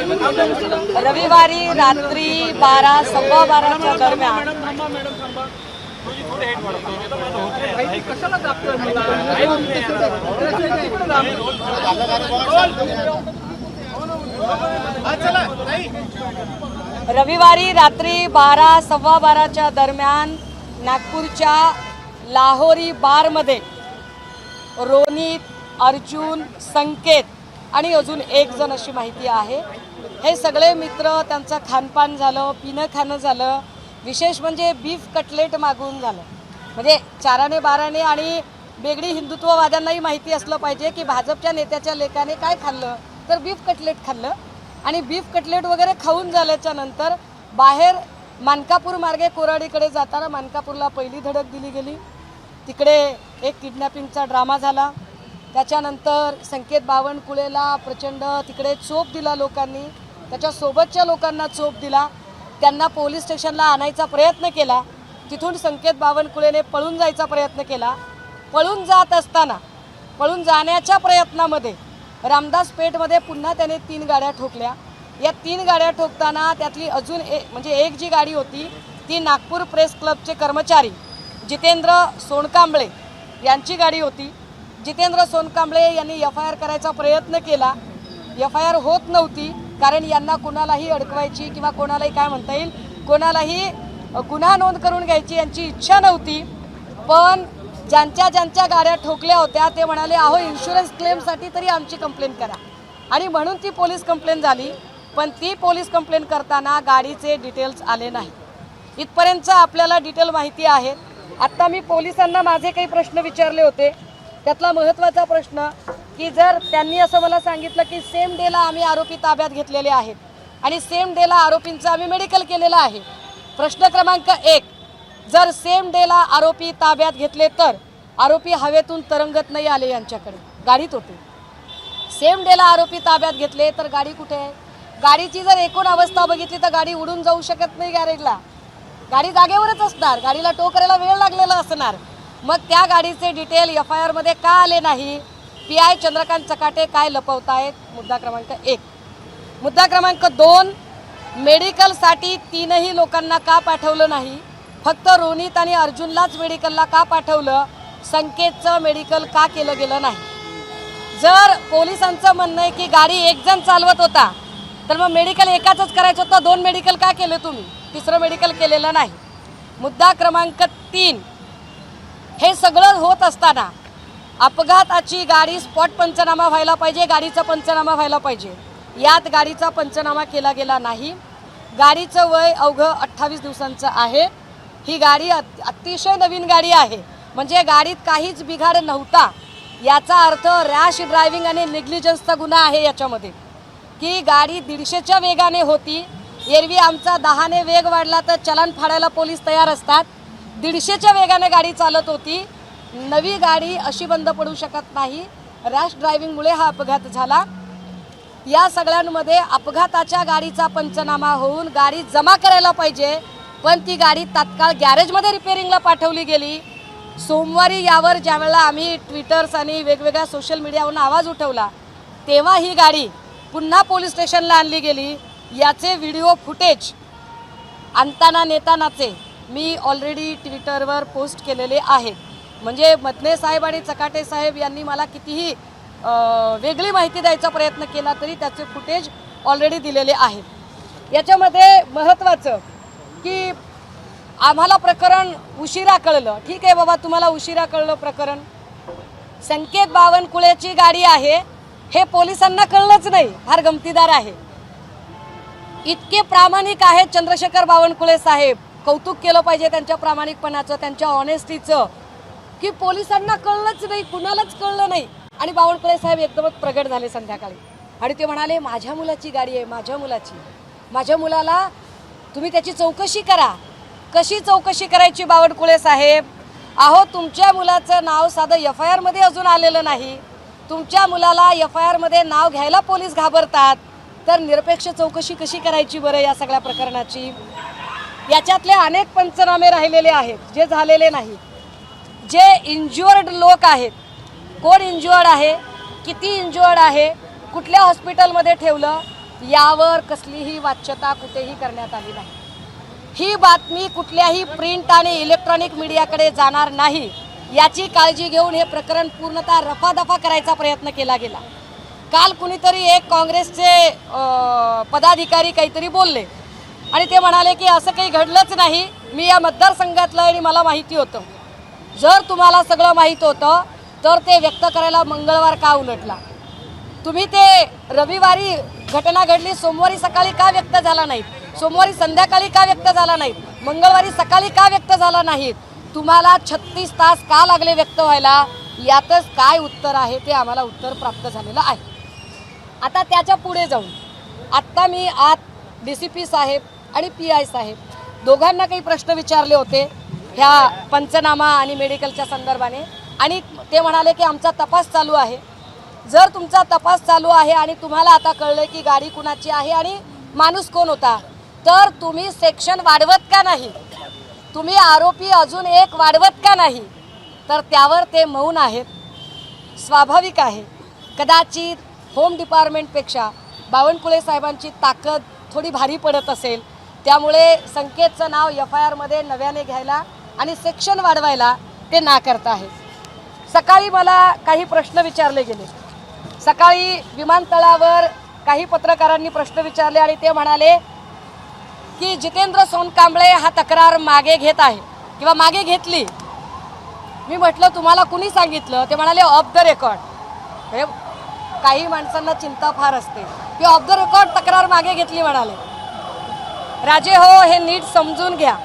रविवारी रात्री 12:15च्या दरम्यान रविवारी रात्री 12:15च्या दरम्यान नागपूरच्या लाहोरी बारमध्ये रोनित, अर्जुन, संकेत आणि अजून एक जण अशी माहिती आहे। हे सगळे मित्र, त्यांचं खानपान झालं, पिणं खाणं झालं, विशेष म्हणजे बीफ कटलेट मागवून झालं। म्हणजे चाराने बाराने आणि बेगडी हिंदुत्ववाद्यांनाही माहिती असलं पाहिजे की भाजपच्या नेत्याच्या लेकाने काय खाल्लं, तर बीफ कटलेट खाल्लं। आणि बीफ कटलेट वगैरे खाऊन झाल्याच्या नंतर बाहेर मानकापूर मार्गे कोराडीकडे जाताना मानकापूरला पहिली धडक दिली गेली। तिकडे एक किडनॅपिंगचा ड्रामा झाला। त्याच्यानंतर संकेत बावनकुळेला प्रचंड तिकडे चोप दिला लोकांनी, त्याच्यासोबतच्या लोकांना चोप दिला, त्यांना पोलीस स्टेशनला आणायचा प्रयत्न केला। तिथून संकेत बावनकुळेने पळून जायचा प्रयत्न केला। पळून जात असताना पळून जाण्याच्या प्रयत्नामध्ये रामदास पेठमध्ये पुन्हा त्याने 3 गाड्या ठोकल्या। या 3 गाड्या ठोकताना त्यातली अजून एक जी गाडी होती ती नागपूर प्रेस क्लबचे कर्मचारी जितेंद्र सोनकांबळे यांची गाडी होती। जितेंद्र सोनकांबळे यांनी FIR करायचा प्रयत्न केला। FIR होत नव्हती, कारण यांना कोणालाही अडकवायची किंवा कोणालाही काय म्हणता येईल, कोणालाही गुन्हा नोंद करून घ्यायची यांची इच्छा नव्हती। पण ज्यांच्या गाड्या ठोकल्या होत्या ते म्हणाले, अहो इन्शुरन्स क्लेमसाठी तरी आमची कंप्लेंट करा, आणि म्हणून ती पोलीस कंप्लेंट झाली। पण ती पोलीस कंप्लेंट करताना गाडीचे डिटेल्स आले नाही। इथपर्यंत आपल्याला डिटेल माहिती आहे। आत्ता मी पोलिसांना माझे काही प्रश्न विचारले होते, त्यातला महत्त्वाचा प्रश्न की जर त्यांनी असं मला सांगितलं की सेम डेला आम्ही आरोपी ताब्यात घेतलेले आहेत आणि सेम डेला आरोपींचं आम्ही मेडिकल केलेलं आहे। प्रश्न क्रमांक 1, जर सेम डेला आरोपी ताब्यात घेतले तर आरोपी हवेतून तरंगत नाही आले यांच्याकडे, गाडीत होते। सेम डेला आरोपी ताब्यात घेतले तर गाडी कुठे आहे? गाडीची जर एकूण अवस्था बघितली तर गाडी उडून जाऊ शकत नाही गॅरेजला, गाडी जागेवरच असणार, गाडीला टो करायला वेळ लागलेला असणार। मग त्या गाडीचे डिटेल FIR मध्ये का आले नाही? PI चंद्रकांत चकाटे काय लपवतायत? मुद्दा क्रमांक 1। मुद्दा क्रमांक 2, मेडिकलसाठी 3ही लोकांना का पाठवलं नाही? फक्त रोनित आणि अर्जुनलाच मेडिकलला का पाठवलं? संकेतचं मेडिकल का केलं गेलं नाही? जर पोलिसांचं म्हणणं आहे की गाडी एक जण चालवत होता तर मग मेडिकल एकाचंच करायचं होतं, 2 मेडिकल का केले तुम्ही? 3रं मेडिकल केलेलं नाही। मुद्दा क्रमांक 3, हे सगळं होत असताना अपघाताची गाडी स्पॉट पंचनामा व्हायला पाहिजे, गाडीचा पंचनामा व्हायला पाहिजे, यात गाडीचा पंचनामा केला गेला नाही। गाडीचं वय अवघं 28 दिवसांचं आहे। ही गाडी अतिशय नवीन गाडी आहे, म्हणजे गाडीत काहीच बिघाड नव्हता। याचा अर्थ रॅश ड्रायव्हिंग आणि नेग्लिजन्सचा गुन्हा आहे याच्यामध्ये, की गाडी 150च्या वेगाने होती। एरवी आमचा 10ने वेग वाढला तर चलान फाडायला पोलीस तयार असतात, 150च्या वेगाने गाडी चालत होती। नवी गाडी अशी बंद पडू शकत नाही, रॅश ड्रायव्हिंगमुळे हा अपघात झाला। या सगळ्यांमध्ये अपघाताच्या गाडीचा पंचनामा होऊन गाडी जमा करायला पाहिजे, पण ती गाडी तात्काळ गॅरेजमध्ये रिपेअरिंगला पाठवली गेली। सोमवारी यावर ज्यावेळेला आम्ही ट्विटर्स आणि वेगवेगळ्या सोशल मीडियावरून आवाज उठवला तेव्हा ही गाडी पुन्हा पोलीस स्टेशनला आणली गेली। याचे व्हिडिओ फुटेज आणताना नेतानाचे मी ऑलरेडी ट्विटरवर पोस्ट केलेले आहेत। म्हणजे मदने साहेब आणि चकाटे साहेब यांनी मला कितीही वेगळी माहिती द्यायचा प्रयत्न केला तरी त्याचे फुटेज ऑलरेडी दिलेले आहेत। याच्यामध्ये महत्त्वाचं की आम्हाला प्रकरण उशिरा कळलं, ठीक आहे बाबा, तुम्हाला उशिरा कळलं प्रकरण, संकेत बावनकुळेची गाडी आहे हे पोलिसांना कळलंच नाही, फार गमतीदार आहे। इतके प्रामाणिक आहेत चंद्रशेखर बावनकुळे साहेब, कौतुक केलं पाहिजे त्यांच्या प्रामाणिकपणाचं, त्यांच्या ऑनेस्टीचं, की पोलिसांना कळलंच नाही, कुणालाच कळलं नाही। आणि बावनकुळे साहेब एकदमच प्रगट झाले संध्याकाळी आणि ते म्हणाले, माझ्या मुलाची गाडी आहे, माझ्या मुलाला तुम्ही त्याची चौकशी करा। कशी चौकशी करायची बावनकुळे साहेब? अहो तुमच्या मुलाचं नाव साधं FIR मध्ये अजून आलेलं नाही, तुमच्या मुलाला FIR मध्ये नाव घ्यायला पोलीस घाबरतात, तर निरपेक्ष चौकशी कशी करायची बरं या सगळ्या प्रकरणाची? याच्यातले अनेक पंचनामे राहिलेले आहेत जे झालेले नाही। जे इंज्युअर्ड लोक आहेत, कोण इंज्युअर्ड आहे, किती इंज्युअर्ड आहे, कुठल्या हॉस्पिटलमध्ये ठेवलं, यावर कसलीही वाच्यता कुठेही करण्यात आली नाही। ही बातमी कुठल्याही प्रिंट आणि इलेक्ट्रॉनिक मीडियाकडे जाणार नाही याची काळजी घेऊन हे प्रकरण पूर्णतः रफादफा करायचा प्रयत्न केला गेला। काल कुणीतरी एक काँग्रेसचे पदाधिकारी काहीतरी बोलले आणि ते म्हणाले की असं काही घडलंच नाही, मी या मतदारसंघातलं आणि मला माहिती होतं। जर तुम्हाला सगळं माहीत होतं तर ते व्यक्त करायला मंगळवार का उलटला? तुम्ही ते रविवारी घटना घडली सोमवारी सकाळी का व्यक्त झाला नाहीत? सोमवारी संध्याकाळी का व्यक्त झाला नाहीत? मंगळवारी सकाळी का व्यक्त झाला नाहीत? तुम्हाला 36 तास का लागले व्यक्त व्हायला? यातच काय उत्तर आहे ते आम्हाला उत्तर प्राप्त झालेलं आहे। आता त्याच्या पुढे जाऊन आत्ता मी DCP साहेब आणि PI साहेब दोघांना काही प्रश्न विचारले होते ह्या पंचनामा आणि मेडिकलच्या संदर्भाने आणि ते म्हणाले की आमचा तपास चालू आहे। जर तुमचा तपास चालू आहे आणि तुम्हाला आता कळलं की गाडी कुणाची आहे आणि माणूस कोण होता तर तुम्ही सेक्शन वाढवत का नाही? तुम्ही आरोपी अजून एक वाढवत का नाही? तर त्यावर ते मौन आहेत। स्वाभाविक आहे, कदाचित होम डिपार्टमेंटपेक्षा बावनकुळे साहेबांची ताकद थोडी भारी पडत असेल, त्यामुळे संकेतचं नाव FIR मध्ये नव्याने घ्यायला आणि सेक्शन वाढवायला ते नाकारत आहेत। सकाळी मला काही प्रश्न विचारले गेले। सकाळी विमानतळावर काही पत्रकारांनी प्रश्न विचारले आणि ते म्हणाले की जितेंद्र सोनकांबळे हा तक्रार मागे घेत आहे किंवा मागे घेतली। मी म्हटलं तुम्हाला कुणी सांगितलं? ते म्हणाले ऑफ द रेकॉर्ड। हे काही माणसांना चिंता फार असते की ऑफ द रेकॉर्ड तक्रार मागे घेतली म्हणाले। राजे हो, हे नीट समजून घ्या।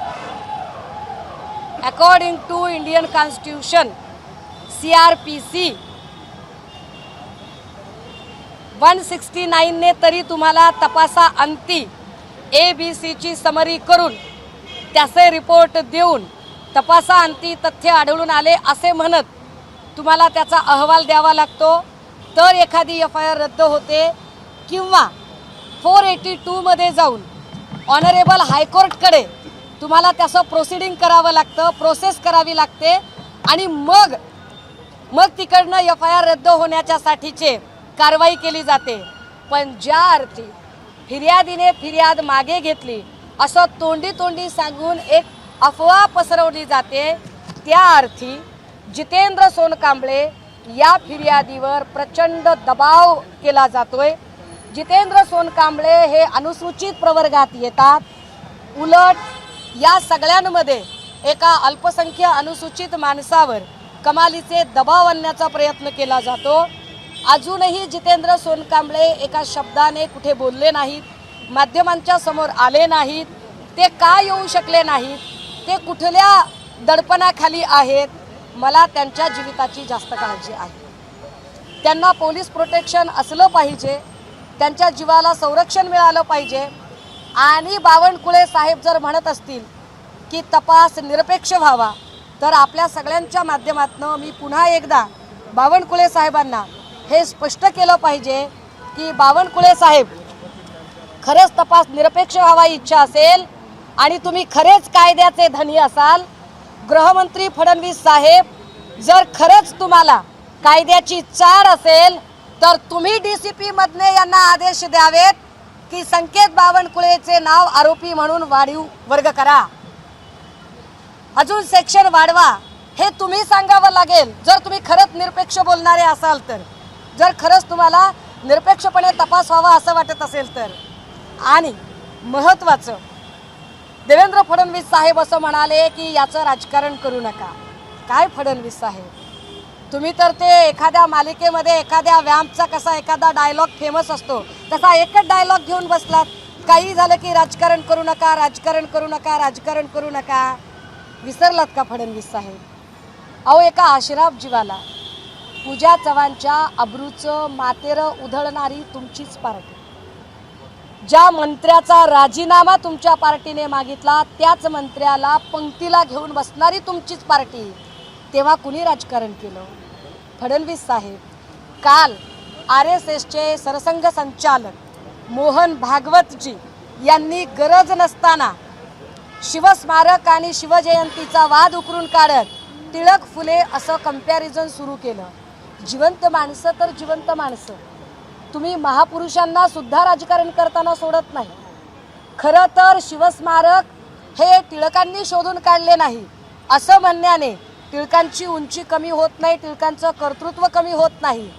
According to Indian constitution CRPC 169 ने तरी तुम्हाला तपासा अंती ABC ची समरी करून त्याचे रिपोर्ट देऊन तपासा अंती तथ्य आढळून आले असे म्हणत तुम्हाला त्याचा अहवाल द्यावा लागतो, तर एखादी FIR रद्द होते किंवा 482 मध्ये जाऊन ऑनरेबल हायकोर्टकडे तुम्हाला त्याचं प्रोसिडिंग करावं लागतं, प्रोसेस करावी लागते आणि मग तिकडनं FIR रद्द होण्याच्यासाठीचे कारवाई केली जाते। पण ज्या अर्थी फिर्यादीने फिर्याद मागे घेतली असं तोंडी सांगून एक अफवा पसरवली जाते, त्या अर्थी जितेंद्र सोनकांबळे या फिर्यादीवर प्रचंड दबाव केला जातोय। जितेंद्र सोनकांबळे हे अनुसूचित प्रवर्गात येतात, उलट या सगळ्यांमध्ये एका अल्पसंख्य अनुसूचित माणसावर कमालीचे दबाव आणण्याचा प्रयत्न केला जातो। अजूनही जितेंद्र सोनकांबळे एका शब्दाने कुठे बोलले नाहीत, माध्यमांच्या समोर आले नाहीत। ते का येऊ शकले नाहीत? ते कुठल्या दडपणाखाली आहेत? मला त्यांच्या जीविताची जास्त काळजी आहे। त्यांना पोलीस प्रोटेक्शन असलं पाहिजे, त्यांच्या जीवाला संरक्षण मिळालं पाहिजे। आणि बावनकुळे साहेब जर म्हणत असतील की तपास निरपेक्ष व्हावा, तर आपल्या सगळ्यांच्या माध्यमातून मी पुन्हा एकदा बावनकुळे साहेबांना हे स्पष्ट केलं पाहिजे की बावनकुळे साहेब, खरंच तपास निरपेक्ष व्हावा इच्छा असेल आणि तुम्ही खरेच कायद्याचे धनी असाल, गृहमंत्री फडणवीस साहेब, जर खरंच तुम्हाला कायद्याची चाड असेल तर तुम्ही DCP मधने यांना आदेश द्यावेत की संकेत बावनकुळेचे नाव आरोपी म्हणून वाढीव वर्ग करा, अजून सेक्शन वाढवा, हे तुम्ही सांगावं लागेल। जर तुम्ही खरंच निरपेक्ष बोलणारे असाल तर, जर खरंच तुम्हाला निरपेक्षपणे तपास व्हावा असं वाटत असेल तर। आणि महत्त्वाचं, देवेंद्र फडणवीस साहेब असं म्हणाले की याचं राजकारण करू नका। काय फडणवीस साहेब, तुम्ही तर ते एखाद्या मालिकेमध्ये एखाद्या व्यायामचा कसा एखादा डायलॉग फेमस असतो तसा एकच डायलॉग घेऊन बसलात। काही झालं की राजकारण करू नका, राजकारण करू नका, राजकारण करू नका। विसरलात का फडणवीस साहेब? अहो, एका अशराफ जीवाला, पूजा चव्हाणच्या अब्रूचं मातेरं उधळणारी तुमचीच पार्टी, ज्या मंत्र्याचा राजीनामा तुमच्या पार्टीने मागितला त्याच मंत्र्याला पंक्तीला घेऊन बसणारी तुमचीच पार्टी, तेव्हा कुणी राजकारण केलं? फडणवीस साहेब, काल RSSचे सरसंघ संचालक मोहन भागवतजी यांनी गरज नसताना शिवस्मारक आणि शिवजयंतीचा वाद उकरून काढत टिळक फुले असं कंपॅरिझन सुरू केलं। जिवंत माणसं तर जिवंत माणसं, तुम्ही महापुरुषांना सुद्धा राजकारण करताना सोडत नाही। खरं तर शिवस्मारक हे टिळकांनी शोधून काढले नाही असं म्हणण्याने टिळकांची उंची कमी होत नाही, टिळकांचं कर्तृत्व कमी होत नाही,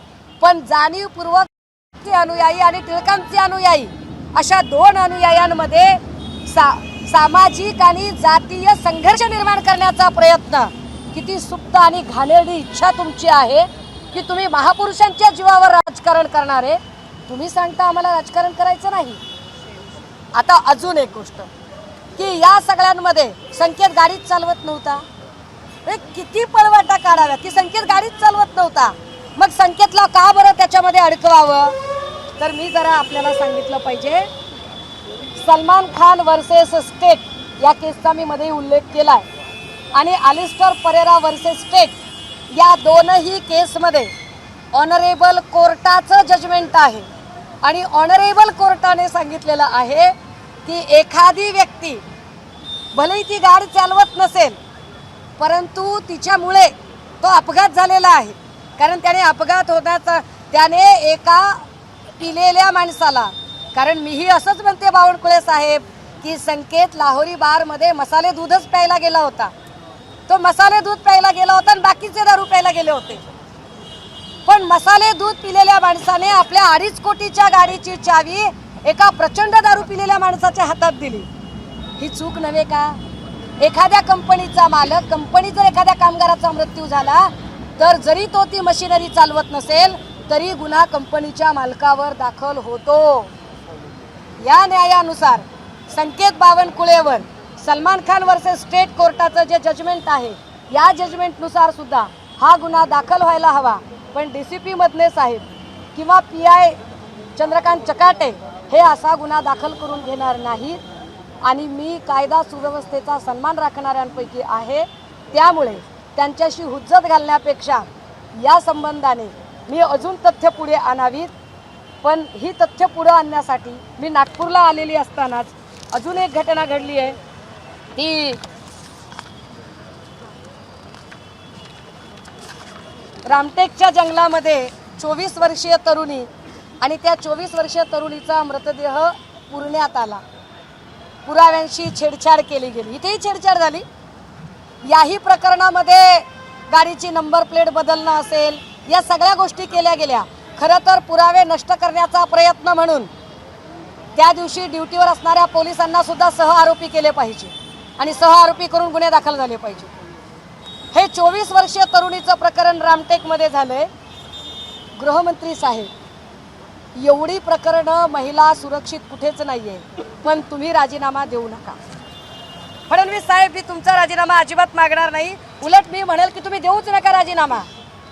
पण जाणीवपूर्वक अनुयायी आणि टिळकांचे अनुयायी अशा दोन अनुयायांमध्ये सामाजिक आणि जातीय संघर्ष निर्माण करण्याचा प्रयत्न, किती सुप्त आणि घाणेरडी इच्छा तुमची आहे की तुम्ही महापुरुषांच्या जीवावर राजकारण करणारे। तुम्ही सांगता आम्हाला राजकारण करायचं नाही। आता अजून एक गोष्ट की या सगळ्यांमध्ये संकेत गाडीच चालवत नव्हता, किती पळवाटा काढाव्या की संकेत गाडीच चालवत नव्हता, मग संकेतला का बरं त्याच्यामध्ये अडकवावं? तर मी जरा आपल्याला सांगितलं पाहिजे, सलमान खान वर्सेस स्टेट या केसचा मी मध्ये उल्लेख केलाय आणि अलिस्टर परेरा वर्सेस स्टेट या दोनही केसमध्ये ऑनरेबल कोर्टाचं जजमेंट आहे आणि ऑनरेबल कोर्टाने सांगितलेलं आहे की एखादी व्यक्ती भले ती गाडी चालवत नसेल परंतु तिच्यामुळे तो अपघात झालेला आहे, कारण त्याने अपघात होण्याचा त्याने एका पिलेल्या माणसाला, कारण मीही असंच म्हणते बावनकुळे साहेब की संकेत लाहोरी बारमध्ये मसाले दूधच प्यायला गेला होता, तो मसाले दूध प्यायला गेला होता आणि बाकीचे दारू प्यायला गेले होते, पण मसाले दूध पिलेल्या माणसाने आपल्या 2.5 कोटीच्या गाडीची चावी एका प्रचंड दारू पिलेल्या माणसाच्या हातात दिली। ही चूक नव्हे का? एखाद्या कंपनीचा मालक, कंपनी जर एखाद्या कामगाराचा मृत्यू झाला तर जरी तो ती मशिनरी चालवत नसेल तरी गुन्हा कंपनीच्या मालकावर दाखल होतो। या न्यायानुसार संकेत बावनकुळेवर सलमान खान वर्सेस स्टेट कोर्टाचं जे जजमेंट आहे या जजमेंटनुसार सुद्धा हा गुन्हा दाखल व्हायला हवा, पण DCP मधले साहेब किंवा PI चंद्रकांत चकाटे हे असा गुन्हा दाखल करून घेणार नाहीत आणि मी कायदा सुव्यवस्थेचा सन्मान राखणाऱ्यांपैकी आहे, त्यामुळे त्यांच्याशी हुज्जत घालण्यापेक्षा या संबंधाने मी अजून तथ्य पुढे आणावीत। पण ही तथ्य पुढे आणण्यासाठी मी नागपूरला आलेली असतानाच अजून एक घटना घडली आहे, ती रामटेकच्या जंगलामध्ये 24 वर्षीय तरुणी आणि त्या 24 वर्षीय तरुणीचा मृतदेह पुरण्यात आला, पुराव्यांशी छेडछाड केली गेली, इथेही छेडछाड झाली। याही प्रकरणामध्ये गाडीची नंबर प्लेट बदलणं असेल, या सगळ्या गोष्टी केल्या गेल्या। खरं तर पुरावे नष्ट करण्याचा प्रयत्न म्हणून त्या दिवशी ड्युटीवर असणाऱ्या पोलिसांना सुद्धा सहआरोपी केले पाहिजे आणि सहआरोपी करून गुन्हे दाखल झाले पाहिजे। हे 24 वर्षीय तरुणीचं प्रकरण रामटेकमध्ये झालंय। गृहमंत्री साहेब, एवढी प्रकरणं महिला सुरक्षित कुठेच नाहीये, पण तुम्ही राजीनामा देऊ नका। फडणवीस साहेब, मी तुमचा राजीनामा अजिबात मागणार नाही, उलट मी म्हणेल की तुम्ही देऊच नका राजीनामा।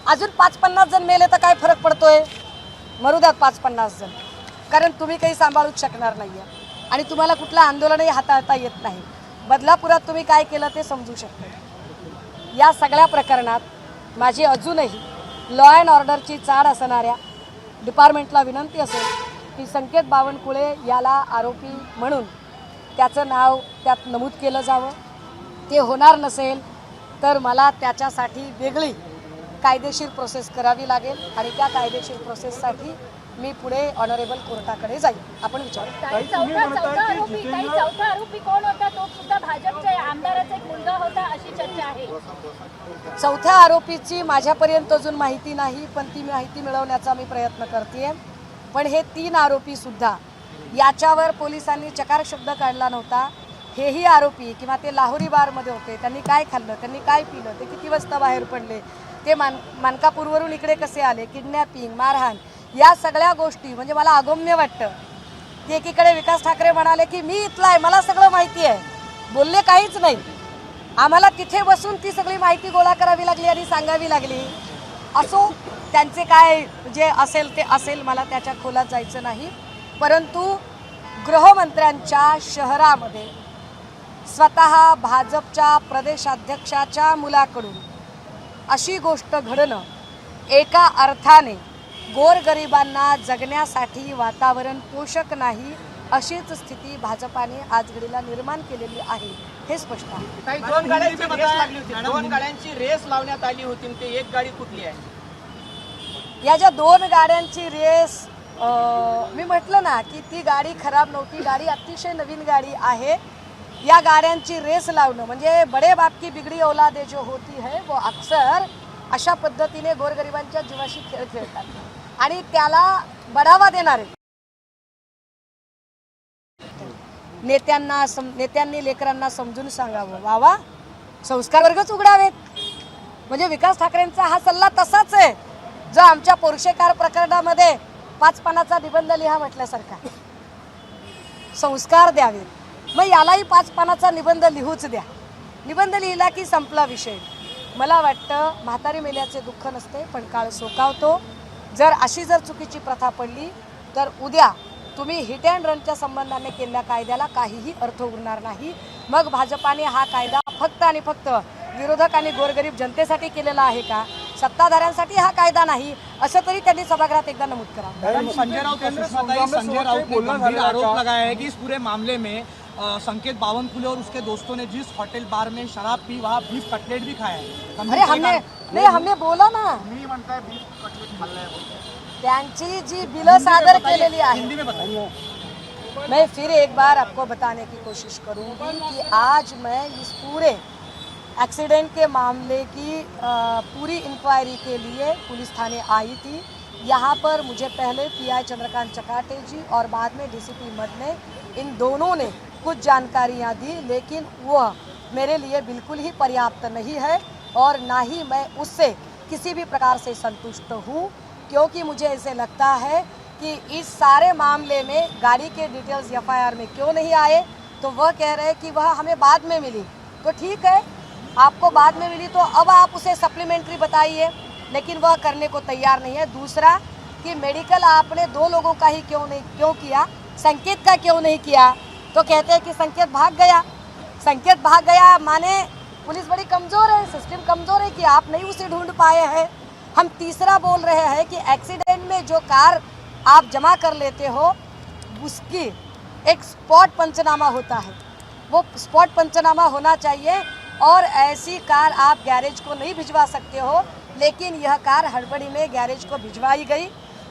अजून 5-50 जण मेले तर काय फरक पडतोय, मरू द्यात 5-50 जण, कारण तुम्ही काही सांभाळूच शकणार नाहीये आणि तुम्हाला कुठलं आंदोलनही हाताळता येत नाही। बदलापुरात तुम्ही काय केलं ते समजू शकतो। या सगळ्या प्रकरणात माझी अजूनही लॉ अँड ऑर्डरची चाड असणाऱ्या डिपार्टमेंटला विनंती असेल की संकेत बावनकुळे याला आरोपी म्हणून त्याचं नाव त्यात नमूद केलं जावं। ते होणार नसेल तर मला त्याच्यासाठी वेगळी कायदेशीर प्रोसेस करावी लागेल आणि त्या कायदेशीर प्रोसेससाठी मी पुढे ऑनरेबल कोर्टाकडे जाईल। आपण विचारू। चौथा आरोपी कोण होता? तो सुद्धा भाजपच्या आमदाराचा एक मुलगा होता अशी चर्चा आहे। चौथ्या आरोपीची माझ्यापर्यंत अजून माहिती नाही, पण ती माहिती मिळवण्याचा मी प्रयत्न करते। पण हे 3 आरोपी सुद्धा याच्यावर पोलिसांनी चकार शब्द काढला नव्हता। हेही आरोपी किंवा ते लाहोरी बारमध्ये होते, त्यांनी काय खाल्लं, त्यांनी काय पिलं, ते किती वाजता बाहेर पडले, ते मानकापूरवरून इकडे कसे आले, किडनॅपिंग, मारहाण, या सगळ्या गोष्टी म्हणजे मला अगम्य वाटतं की एकीकडे विकास ठाकरे म्हणाले की मी इथला आहे, मला सगळं माहिती आहे, बोलले काहीच नाही, आम्हाला तिथे बसून ती सगळी माहिती गोळा करावी लागली आणि सांगावी लागली। असो, त्यांचे काय जे असेल ते असेल, मला त्याच्या खोलात जायचं नाही, परंतु गृहमंत्र्यांच्या शहरामध्ये स्वतः भाजपच्या प्रदेशाध्यक्षाच्या मुलाकडून अशी गोष्ट घडणं एका अर्थाने गोरगरिबांना जगण्यासाठी वातावरण पोषक नाही, अशीच स्थिती भाजपाने आज घडीला निर्माण केलेली आहे, हे स्पष्ट आहे। 2 गाड्यांची रेस लागली होती, 2 गाड्यांची रेस लावण्यात आली होती, ते एक गाडी कुठली आहे? या ज्या 2 गाड्यांची रेस मी म्हटलं ना की ती गाडी खराब नव्हती, गाडी अतिशय नवीन गाडी आहे. या गाड्यांची रेस लावणं म्हणजे बडे बाप की बिगडी औलादे जो होती है वो अक्सर अशा पद्धतीने गोरगरिबांच्या जीवाशी खेळ खेळतात आणि त्याला बढावा देणारे नेत्यांनी लेकरांना समजून सांगावं, वावा संस्कार वर्गच उघडावेत. म्हणजे विकास ठाकरेंचा हा सल्ला तसाच आहे जो आमच्या पोर्शेकार प्रकरणामध्ये 5 पानाचा निबंध लिहा म्हटल्यासारखा. संस्कार द्यावेत. मग यालाही 5 पानाचा निबंध लिहूच द्या. निबंध लिहिला की संपला विषय. मला वाटतं म्हातारी मेल्याचे दुःख नसते पण काळ सोकावतो. अशी जर चुकीची प्रथा पडली तर उद्या तुम्ही हिट अँड रनच्या संबंधाने केलेल्या कायद्याला काहीही अर्थ उरणार नाही. मग भाजपाने हा कायदा फक्त आणि फक्त विरोधक आणि गोरगरीब जनतेसाठी केलेला आहे का? सत्ताधाऱ्यांसाठी हा कायदा नाही असं तरी त्यांनी सभागृहात एकदा नमूद करा. संजय राउत ने गंभीर आरोप लगाया है कि इस पूरे मामले में संकेत बावनकुले और उसके दोस्तों ने जिस होटल बार में शराब पी वहाँ बीफ कटलेट भी खाया है. अरे हमने बोला ना, त्यांची जी बिलं सादर केलेली आहे. हिंदी में बताइए. मैं फिर एक बार आपको बताने की कोशिश करूंगी कि आज मैं इस पूरे एक्सीडेंट के मामले की पूरी इंक्वायरी के लिए पुलिस थाने आई थी. यहाँ पर मुझे पहले पीआई चंद्रकांत चकाटे जी और बाद में डीसीपी मद ने इन दोनों ने कुछ जानकारियाँ दी, लेकिन वह मेरे लिए बिल्कुल ही पर्याप्त नहीं है और ना ही मैं उससे किसी भी प्रकार से संतुष्ट हूँ. क्योंकि मुझे ऐसे लगता है कि इस सारे मामले में गाड़ी के डिटेल्स एफआईआर में क्यों नहीं आए. तो वह कह रहे हैं कि वह हमें बाद में मिली. तो ठीक है, आपको बाद में मिली तो अब आप उसे सप्लीमेंट्री बताइए, लेकिन वह करने को तैयार नहीं है. दूसरा कि मेडिकल आपने 2 लोगों का ही क्यों किया, संकेत का क्यों नहीं किया. तो कहते हैं कि संकेत भाग गया. माने पुलिस बड़ी कमज़ोर है, सिस्टम कमज़ोर है कि आप नहीं उसे ढूंढ पाए हैं. हम तीसरा बोल रहे हैं कि एक्सीडेंट में जो कार आप जमा कर लेते हो उसकी एक स्पॉट पंचनामा होता है. वो स्पॉट पंचनामा होना चाहिए और ऐसी कार आप गैरेज को नहीं भिजवा सकते हो. लेकिन यह कार हड़बड़ी में गैरेज को भिजवाई गई.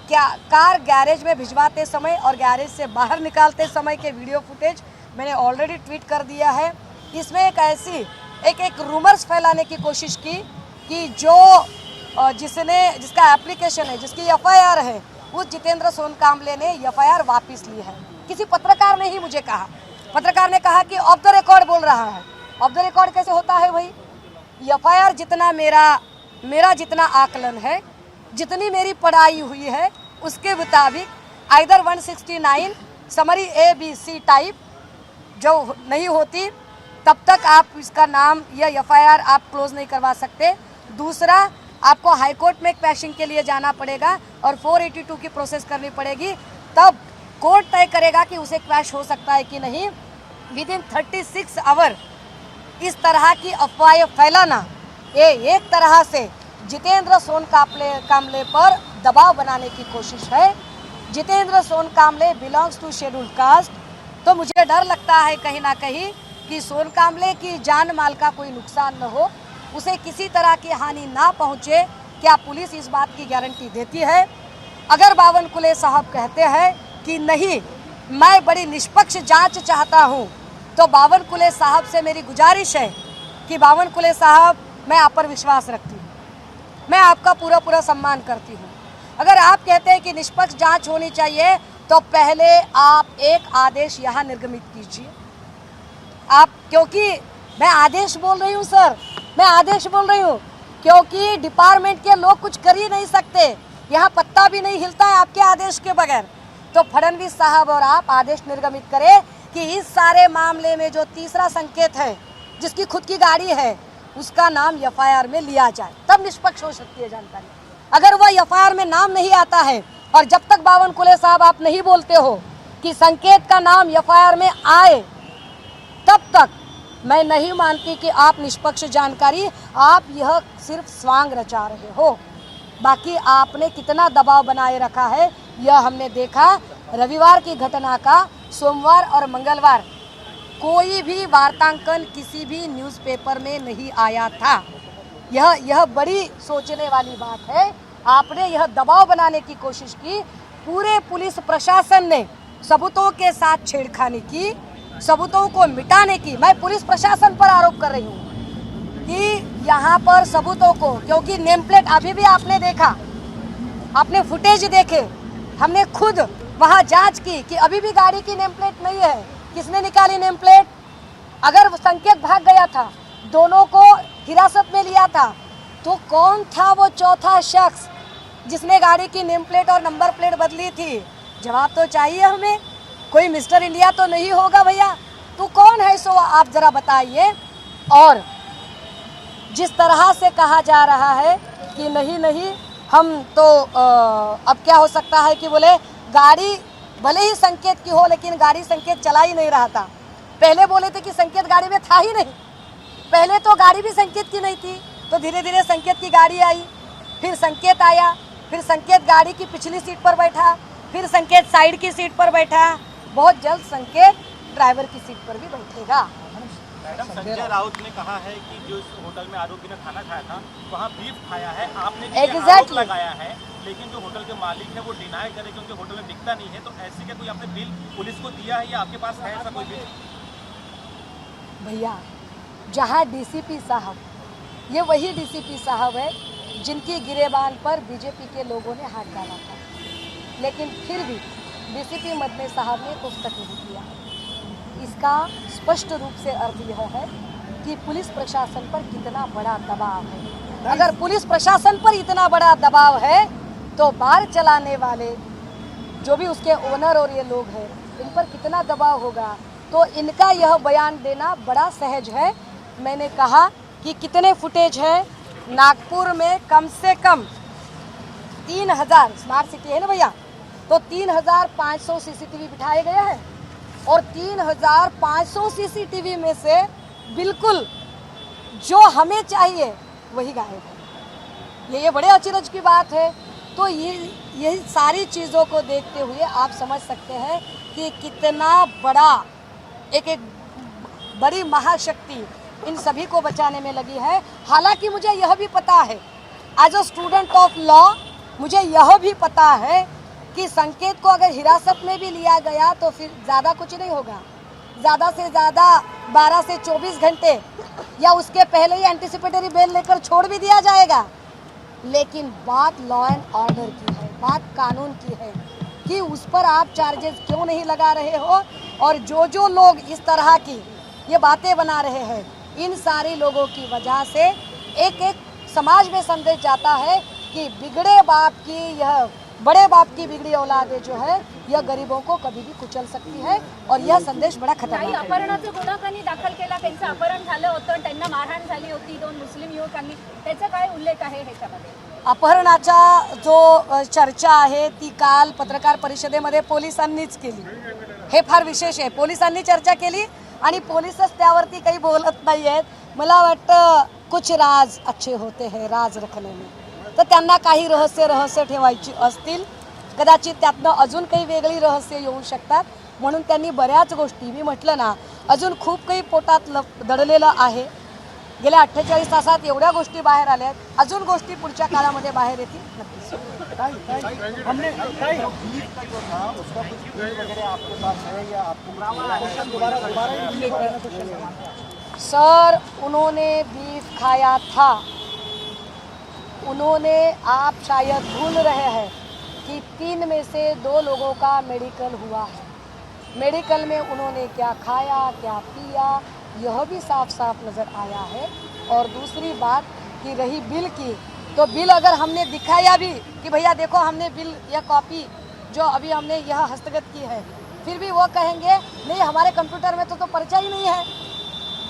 क्या कार गैरेज में भिजवाते समय और गैरेज से बाहर निकालते समय के वीडियो फुटेज मैंने ऑलरेडी ट्वीट कर दिया है. इसमें एक रूमर्स फैलाने की कोशिश की कि जिसका एप्लीकेशन है, जिसकी एफआईआर है, उस जितेंद्र सोनकांबले ने एफआईआर वापस ली है. किसी पत्रकार ने ही मुझे कहा. पत्रकार ने कहा कि ऑफ द रिकॉर्ड बोल रहा है. ऑफ द रिकॉर्ड कैसे होता है भाई? एफआईआर जितना मेरा जितना आकलन है, जितनी मेरी पढ़ाई हुई है, उसके मुताबिक आइदर 169 समरी ABC टाइप जो नहीं होती तब तक आप इसका नाम या एफआईआर आप क्लोज नहीं करवा सकते. दूसरा, आपको हाई कोर्ट में क्वैशिंग के लिए जाना पड़ेगा और 482 की प्रोसेस करनी पड़ेगी. तब कोर्ट तय करेगा कि उसे क्वैश हो सकता है कि नहीं. विद इन 36 आवर इस तरह की अफवाहें फैलाना ये एक तरह से जितेंद्र सोनकांबले पर दबाव बनाने की कोशिश है. Jitendra Sonkamble belongs to scheduled caste. तो मुझे डर लगता है कहीं ना कहीं कि सोनकांबले की जान माल का कोई नुकसान न हो, उसे किसी तरह की हानि ना पहुंचे. क्या पुलिस इस बात की गारंटी देती है? अगर बावनकुले साहब कहते हैं कि नहीं, मैं बड़ी निष्पक्ष जांच चाहता हूं, तो बावनकुले साहब से मेरी गुजारिश है कि बावनकुले साहब, मैं आप पर विश्वास रखती हूँ, मैं आपका पूरा सम्मान करती हूँ. अगर आप कहते हैं कि निष्पक्ष जांच होनी चाहिए तो पहले आप एक आदेश यहाँ निर्गमित कीजिए. आप, क्योंकि मैं आदेश बोल रही हूँ सर, मैं आदेश बोल रही हूँ क्योंकि डिपार्टमेंट के लोग कुछ कर ही नहीं सकते. यहाँ पत्ता भी नहीं हिलता है आपके आदेश के बगैर. तो फडणवीस साहब और आप आदेश निर्गमित करें कि इस सारे मामले में जो तीसरा संकेत है, जिसकी खुद की गाड़ी है, उसका नाम एफआईआर में लिया जाए. तब निष्पक्ष हो सकती है जानकारी. अगर वह एफआईआर में नाम नहीं आता है और जब तक बावनकुले साहब आप नहीं बोलते हो कि संकेत का नाम एफआईआर में आए, तब तक मैं नहीं मानती कि आप निष्पक्ष जानकारी, आप यह सिर्फ स्वांग रचा रहे हो. बाकी आपने कितना दबाव बनाए रखा है यह हमने देखा. रविवार की घटना का सोमवार और मंगलवार कोई भी वार्तांकन किसी भी न्यूज़पेपर में नहीं आया था. यह बड़ी सोचने वाली बात है. आपने यह दबाव बनाने की कोशिश की पूरे पुलिस प्रशासन ने सबूतों के साथ छेड़खानी की, सबूतों को मिटाने की। मैं पुलिस प्रशासन पर आरोप कर रही हूँ कि यहाँ पर सबूतों को, क्योंकि नेम प्लेट अभी भी आपने देखा, आपने फुटेज देखे, हमने खुद वहाँ जांच की कि अभी भी गाड़ी की नेम प्लेट नहीं है। किसने निकाली नेम प्लेट? अगर वो संकेत भाग गया था, दोनों को हिरासत में लिया था, तो कौन था वो चौथा शख्स जिसने गाड़ी की नेम प्लेट और नंबर प्लेट बदली थी? जवाब तो चाहिए हमें। कोई मिस्टर इंडिया तो नहीं होगा भैया, तो कौन है सो आप जरा बताइए। और जिस तरह से कहा जा रहा है कि नहीं हम तो अब क्या हो सकता है कि बोले गाड़ी भले ही संकेत की हो, लेकिन गाड़ी संकेत चला ही नहीं रहा था। पहले बोले थे कि संकेत गाड़ी में था ही नहीं, पहले तो गाड़ी भी संकेत की नहीं थी, तो धीरे धीरे संकेत की गाड़ी आई, फिर संकेत आया, फिर संकेत गाड़ी की पिछली सीट पर बैठा, फिर संकेत साइड की सीट पर बैठा। बहुत जल्द संकेत ड्राइवर की सीट पर भी बैठेगा। मैडम, संजय राउत ने कहा है कि जो इस होटल में आरोपी ने खाना खाया था वहाँ बीफ खाया है, आपने भी आरोप लगाया है, लेकिन जो होटल के मालिक है वो डिनाई करे क्योंकि होटल में बिकता नहीं है। तो ऐसे क्या कोई आपने बिल पुलिस को दिया है या आपके पास है ऐसा कोई बिल? भैया, जहाँ डीसीपी साहब, ये वही डीसीपी साहब है जिनकी गिरेबान पर बीजेपी के लोगों ने हाथ डाला था, लेकिन फिर भी डीसीपी मदनी साहब ने पुस्तक नहीं किया। इसका स्पष्ट रूप से अर्थ यह है कि पुलिस प्रशासन पर कितना बड़ा दबाव है। अगर पुलिस प्रशासन पर इतना बड़ा दबाव है तो बार चलाने वाले जो भी उसके ओनर और ये लोग हैं, इन पर कितना दबाव होगा। तो इनका यह बयान देना बड़ा सहज है। मैंने कहा कि कितने फुटेज है नागपुर में, कम से कम 3000, स्मार्ट सिटी है ना भैया, तो 3500 सीसीटीवी बिठाए गए हैं और 3500 सीसीटीवी में से बिल्कुल जो हमें चाहिए वही गायब है। ये बड़े अचरज की बात है। तो ये सारी चीज़ों को देखते हुए आप समझ सकते हैं कि कितना बड़ा एक बड़ी महाशक्ति इन सभी को बचाने में लगी है। हालांकि मुझे यह भी पता है, as a student of law मुझे यह भी पता है कि संकेत को अगर हिरासत में भी लिया गया तो फिर ज़्यादा कुछ नहीं होगा, ज़्यादा से ज़्यादा 12 से 24 घंटे या उसके पहले ही एंटिसिपेटरी बेल लेकर छोड़ भी दिया जाएगा। लेकिन बात लॉ एंड ऑर्डर की है, बात कानून की है कि उस पर आप चार्जेस क्यों नहीं लगा रहे हो। और जो लोग इस तरह की ये बातें बना रहे हैं, इन सारे लोगों की वजह से एक समाज में संदेश जाता है कि बिगड़े बाप की, यह बड़े बाप की बिगड़ी औलादे जो है यह गरीबों को कभी भी कुचल सकती है। और यह संदेश बड़ा खतरनाक है। अपहरणाचा गुन्हा त्यांनी दाखल केला, त्यांचं अपहरण झालं होतं, त्यांना मारहाण झाली होती 2 मुस्लिम युवकांनी, त्याचा काय उल्लेख आहे ह्याच्यामध्ये? अपहरणाचा जो चर्चा आहे ती काल पत्रकार परिषदेमध्ये पोलिसांनीच केली। हे फार विशेष आहे, पोलिसांनी चर्चा केली आणि पोलीसच त्यावरती काही बोलत नाही आहेत। मला वाटतं कुछ राज अच्छे होते हैं राज रखने में, तर त्यांना काही रहस्य ठेवायची असतील, कदाचित त्यातनं अजून काही वेगळी रहस्य येऊ शकतात, म्हणून त्यांनी बऱ्याच गोष्टी, मी म्हटलं ना, अजून खूप काही पोटात दडलेलं आहे। गेल्या 48 तासात एवढ्या गोष्टी बाहेर आल्या आहेत, अजून गोष्टी पुढच्या काळामध्ये बाहेर येतील नक्कीच। सर, उन्होंने बीफ खाया था। उन्होंने, आप शायद भूल रहे हैं कि 3 में से 2 लोगों का मेडिकल हुआ है। मेडिकल में उन्होंने क्या खाया, क्या पिया, यह भी साफ साफ नज़र आया है। और दूसरी बात कि रही बिल की, तो बिल अगर हमने दिखाया भी कि भैया देखो हमने बिल या कॉपी जो अभी हमने यह हस्तगत की है, फिर भी वो कहेंगे नहीं हमारे कंप्यूटर में तो पर्चा ही नहीं है।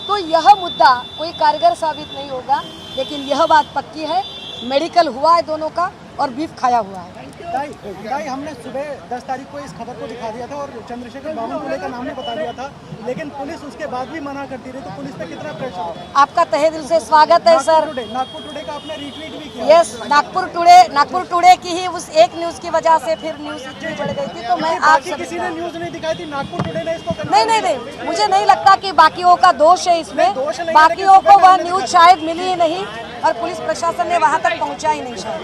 तो यह मुद्दा कोई कारगर साबित नहीं होगा। लेकिन यह बात पक्की है, मेडिकल हुआ है दोनों का और बीफ खाया हुआ है। हमने सुबह 10 तारीख को इस खबर को दिखा दिया था और चंद्रशेखर बावनकुले का नाम भी बता दिया था, लेकिन पुलिस उसके बाद भी मना करती रही। तो पुलिस पे कितना प्रेशर है? आपका तहे दिल से स्वागत है सर। नागपुर टुडे का आपने रीट्वीट भी किया। यस, नागपुर टुडे की ही उस एक न्यूज़ की वजह से फिर न्यूज़ इतनी बढ़ गई थी। तो मैं आप किसी ने न्यूज़ नहीं दिखाई थी, नागपुर टुडे ने इसको नहीं, मुझे नहीं लगता कि बाकियों का दोष है इसमें। बाकियों को वह न्यूज़ शायद मिली ही नहीं और पुलिस प्रशासन ने वहाँ तक पहुँचा ही नहीं शायद।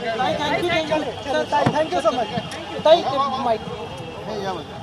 Thank you so much. ताई, माईक.